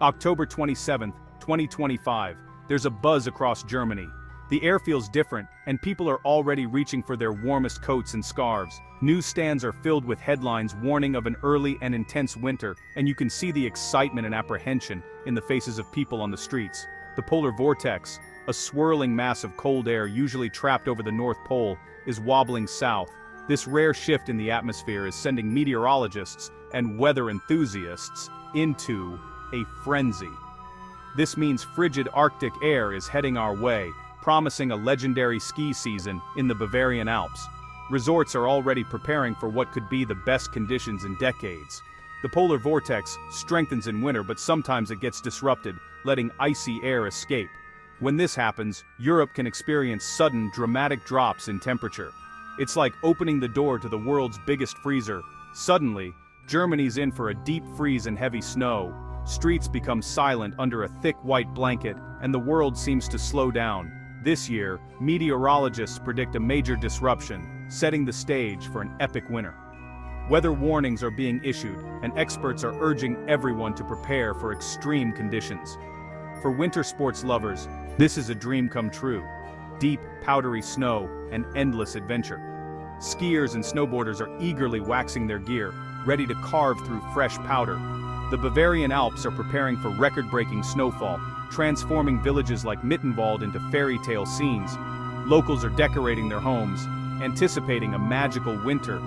October 27, 2025. There's a buzz across Germany. The air feels different, and people are already reaching for their warmest coats and scarves. Newsstands are filled with headlines warning of an early and intense winter, and you can see the excitement and apprehension in the faces of people on the streets. The polar vortex, a swirling mass of cold air usually trapped over the North Pole, is wobbling south. This rare shift in the atmosphere is sending meteorologists and weather enthusiasts into a frenzy. This means frigid Arctic air is heading our way, promising a legendary ski season in the Bavarian Alps. Resorts are already preparing for what could be the best conditions in decades. The polar vortex strengthens in winter, but sometimes it gets disrupted, letting icy air escape. When this happens, Europe can experience sudden, dramatic drops in temperature. It's like opening the door to the world's biggest freezer. Suddenly, Germany's in for a deep freeze and heavy snow. Streets become silent under a thick white blanket, and the world seems to slow down. This year, meteorologists predict a major disruption, setting the stage for an epic winter. Weather warnings are being issued, and experts are urging everyone to prepare for extreme conditions. For winter sports lovers, this is a dream come true. Deep, powdery snow and endless adventure. Skiers and snowboarders are eagerly waxing their gear, ready to carve through fresh powder. The Bavarian Alps are preparing for record-breaking snowfall, transforming villages like Mittenwald into fairy tale scenes. Locals are decorating their homes, anticipating a magical winter.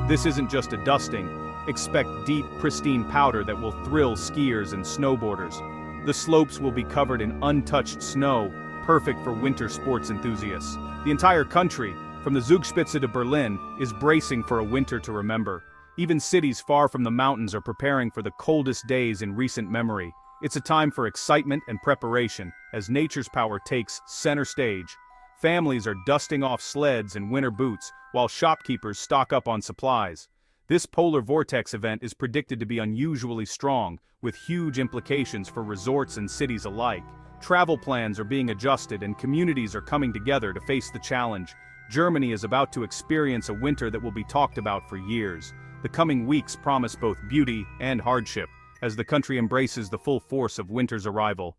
This isn't just a dusting. Expect deep, pristine powder that will thrill skiers and snowboarders. The slopes will be covered in untouched snow, perfect for winter sports enthusiasts. The entire country, from the Zugspitze to Berlin, is bracing for a winter to remember. Even cities far from the mountains are preparing for the coldest days in recent memory. It's a time for excitement and preparation, as nature's power takes center stage. Families are dusting off sleds and winter boots, while shopkeepers stock up on supplies. This polar vortex event is predicted to be unusually strong, with huge implications for resorts and cities alike. Travel plans are being adjusted and communities are coming together to face the challenge. Germany is about to experience a winter that will be talked about for years. The coming weeks promise both beauty and hardship, as the country embraces the full force of winter's arrival.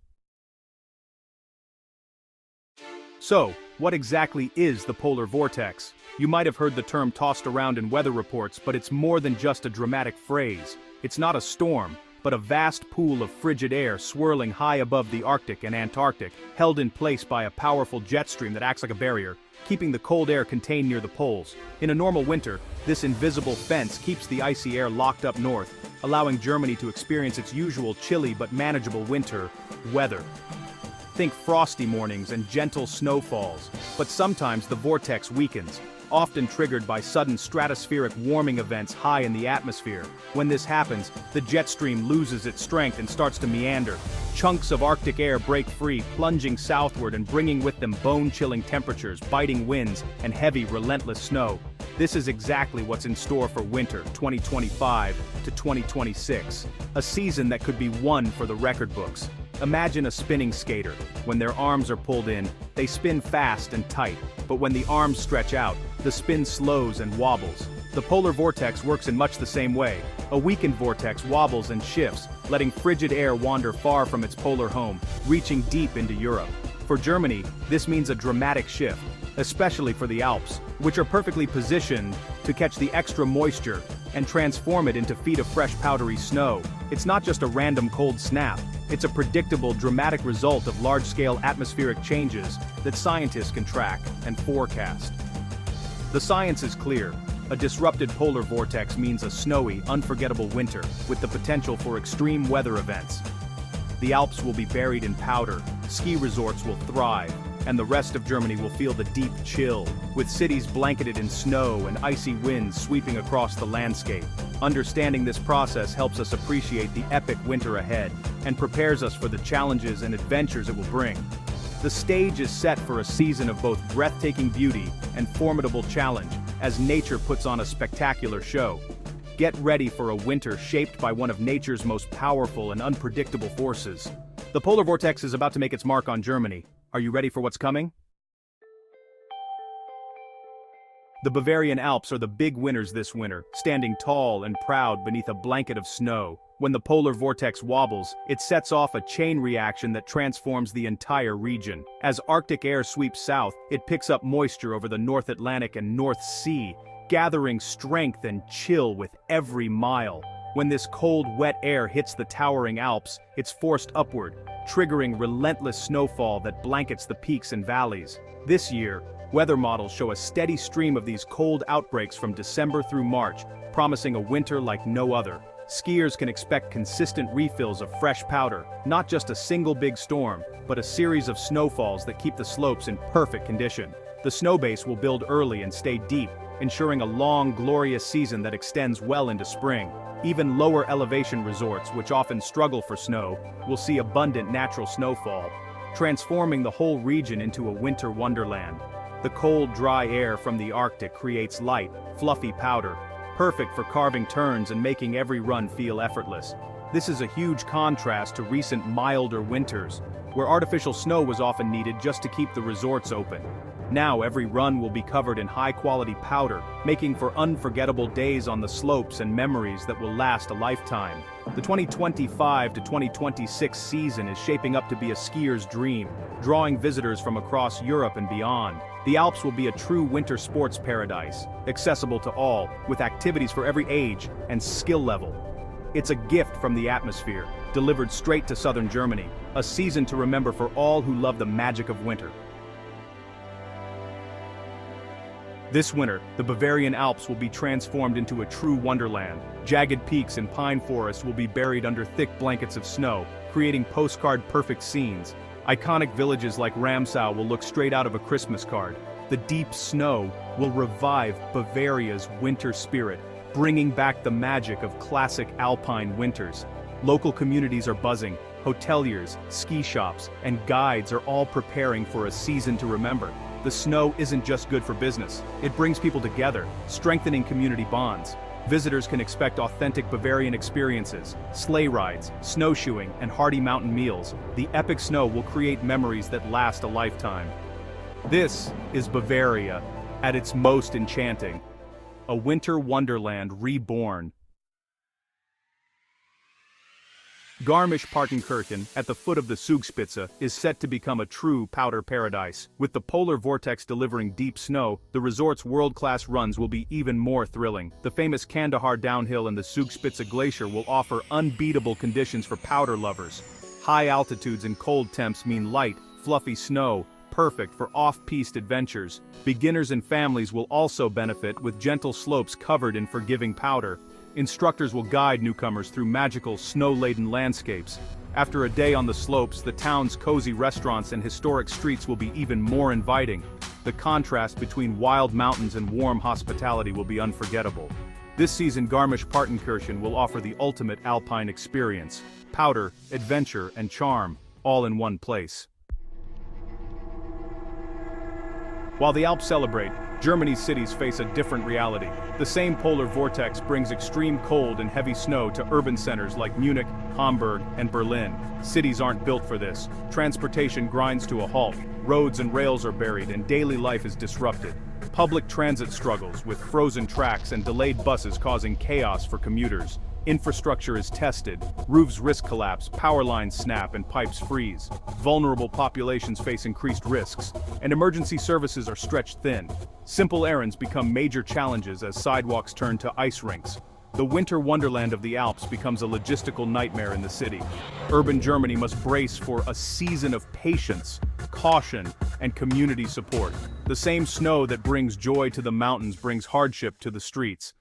So, what exactly is the polar vortex? You might have heard the term tossed around in weather reports, but it's more than just a dramatic phrase. It's not a storm, but a vast pool of frigid air swirling high above the Arctic and Antarctic, held in place by a powerful jet stream that acts like a barrier, keeping the cold air contained near the poles. In a normal winter, this invisible fence keeps the icy air locked up north, allowing Germany to experience its usual chilly but manageable winter weather. Think frosty mornings and gentle snowfalls, but sometimes the vortex weakens, often triggered by sudden stratospheric warming events high in the atmosphere. When this happens, the jet stream loses its strength and starts to meander. Chunks of Arctic air break free, plunging southward and bringing with them bone-chilling temperatures, biting winds, and heavy, relentless snow. This is exactly what's in store for winter 2025 to 2026, a season that could be one for the record books. Imagine a spinning skater. When their arms are pulled in, they spin fast and tight, but when the arms stretch out, the spin slows and wobbles. The polar vortex works in much the same way. A weakened vortex wobbles and shifts, letting frigid air wander far from its polar home, reaching deep into Europe. For Germany, this means a dramatic shift, especially for the Alps, which are perfectly positioned to catch the extra moisture and transform it into feet of fresh powdery snow. It's not just a random cold snap. It's a predictable, dramatic result of large-scale atmospheric changes that scientists can track and forecast. The science is clear. A disrupted polar vortex means a snowy, unforgettable winter, with the potential for extreme weather events. The Alps will be buried in powder, ski resorts will thrive, and the rest of Germany will feel the deep chill, with cities blanketed in snow and icy winds sweeping across the landscape. Understanding this process helps us appreciate the epic winter ahead, and prepares us for the challenges and adventures it will bring. The stage is set for a season of both breathtaking beauty and formidable challenge, as nature puts on a spectacular show. Get ready for a winter shaped by one of nature's most powerful and unpredictable forces. The polar vortex is about to make its mark on Germany. Are you ready for what's coming? The Bavarian Alps are the big winners this winter, standing tall and proud beneath a blanket of snow. When the polar vortex wobbles, it sets off a chain reaction that transforms the entire region. As Arctic air sweeps south, it picks up moisture over the North Atlantic and North Sea, gathering strength and chill with every mile. When this cold, wet air hits the towering Alps, it's forced upward, triggering relentless snowfall that blankets the peaks and valleys. This year, weather models show a steady stream of these cold outbreaks from December through March, promising a winter like no other. Skiers can expect consistent refills of fresh powder, not just a single big storm, but a series of snowfalls that keep the slopes in perfect condition. The snow base will build early and stay deep, ensuring a long, glorious season that extends well into spring. Even lower elevation resorts, which often struggle for snow, will see abundant natural snowfall, transforming the whole region into a winter wonderland. The cold, dry air from the Arctic creates light, fluffy powder, perfect for carving turns and making every run feel effortless. This is a huge contrast to recent milder winters, where artificial snow was often needed just to keep the resorts open. Now every run will be covered in high-quality powder, making for unforgettable days on the slopes and memories that will last a lifetime. The 2025 to 2026 season is shaping up to be a skier's dream, drawing visitors from across Europe and beyond. The Alps will be a true winter sports paradise, accessible to all, with activities for every age and skill level. It's a gift from the atmosphere, delivered straight to southern Germany, a season to remember for all who love the magic of winter. This winter, the Bavarian Alps will be transformed into a true wonderland. Jagged peaks and pine forests will be buried under thick blankets of snow, creating postcard-perfect scenes. Iconic villages like Ramsau will look straight out of a Christmas card. The deep snow will revive Bavaria's winter spirit, bringing back the magic of classic alpine winters. Local communities are buzzing. Hoteliers, ski shops, and guides are all preparing for a season to remember. The snow isn't just good for business. It brings people together, strengthening community bonds. Visitors can expect authentic Bavarian experiences, sleigh rides, snowshoeing, and hearty mountain meals. The epic snow will create memories that last a lifetime. This is Bavaria at its most enchanting. A winter wonderland reborn. Garmisch-Partenkirchen, at the foot of the Zugspitze, is set to become a true powder paradise. With the polar vortex delivering deep snow, the resort's world-class runs will be even more thrilling. The famous Kandahar downhill and the Zugspitze glacier will offer unbeatable conditions for powder lovers. High altitudes and cold temps mean light, fluffy snow, perfect for off-piste adventures. Beginners and families will also benefit with gentle slopes covered in forgiving powder. Instructors will guide newcomers through magical, snow-laden landscapes. After a day on the slopes, the town's cozy restaurants and historic streets will be even more inviting. The contrast between wild mountains and warm hospitality will be unforgettable. This season, Garmisch-Partenkirchen will offer the ultimate alpine experience: powder, adventure, and charm, all in one place. While the Alps celebrate, Germany's cities face a different reality. The same polar vortex brings extreme cold and heavy snow to urban centers like Munich, Hamburg, and Berlin. Cities aren't built for this. Transportation grinds to a halt, roads and rails are buried, and daily life is disrupted. Public transit struggles, with frozen tracks and delayed buses causing chaos for commuters. Infrastructure is tested, roofs risk collapse, power lines snap, and pipes freeze. Vulnerable populations face increased risks, and emergency services are stretched thin. Simple errands become major challenges as sidewalks turn to ice rinks. The winter wonderland of the Alps becomes a logistical nightmare in the city. Urban Germany must brace for a season of patience, caution, and community support. The same snow that brings joy to the mountains brings hardship to the streets.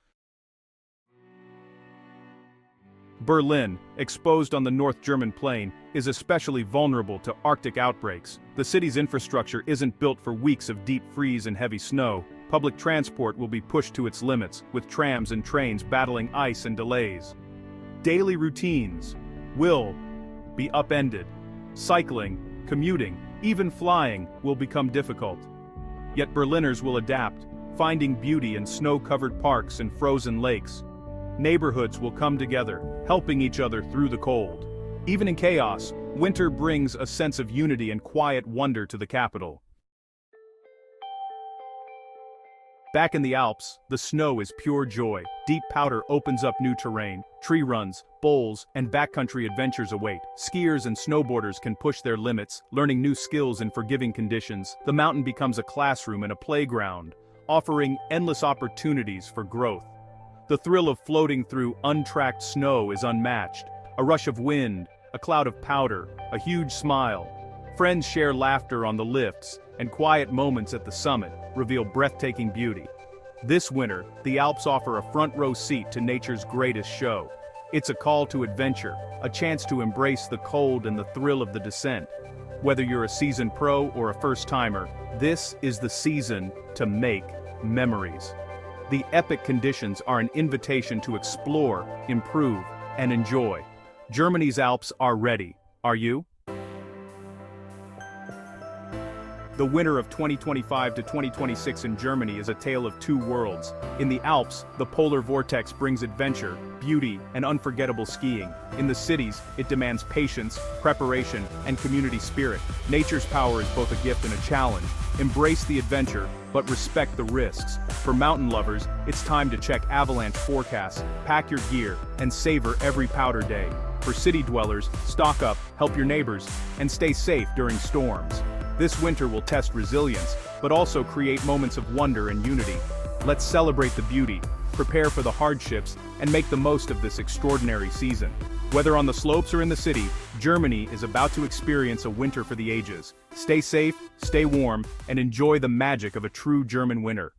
Berlin, exposed on the North German plain, is especially vulnerable to Arctic outbreaks. The city's infrastructure isn't built for weeks of deep freeze and heavy snow. Public transport will be pushed to its limits, with trams and trains battling ice and delays. Daily routines will be upended. Cycling, commuting, even flying will become difficult. Yet Berliners will adapt, finding beauty in snow-covered parks and frozen lakes. Neighborhoods will come together, helping each other through the cold. Even in chaos, winter brings a sense of unity and quiet wonder to the capital. Back in the Alps, the snow is pure joy. Deep powder opens up new terrain. Tree runs, bowls, and backcountry adventures await. Skiers and snowboarders can push their limits, learning new skills in forgiving conditions. The mountain becomes a classroom and a playground, offering endless opportunities for growth. The thrill of floating through untracked snow is unmatched. A rush of wind, a cloud of powder, a huge smile. Friends share laughter on the lifts, and quiet moments at the summit reveal breathtaking beauty. This winter, the Alps offer a front-row seat to nature's greatest show. It's a call to adventure, a chance to embrace the cold and the thrill of the descent. Whether you're a seasoned pro or a first-timer, this is the season to make memories. The epic conditions are an invitation to explore, improve, and enjoy. Germany's Alps are ready. Are you? The winter of 2025 to 2026 in Germany is a tale of two worlds. In the Alps, the polar vortex brings adventure, beauty, and unforgettable skiing. In the cities, it demands patience, preparation, and community spirit. Nature's power is both a gift and a challenge. Embrace the adventure, but respect the risks. For mountain lovers, it's time to check avalanche forecasts, pack your gear, and savor every powder day. For city dwellers, stock up, help your neighbors, and stay safe during storms. This winter will test resilience, but also create moments of wonder and unity. Let's celebrate the beauty, prepare for the hardships, and make the most of this extraordinary season. Whether on the slopes or in the city, Germany is about to experience a winter for the ages. Stay safe, stay warm, and enjoy the magic of a true German winter.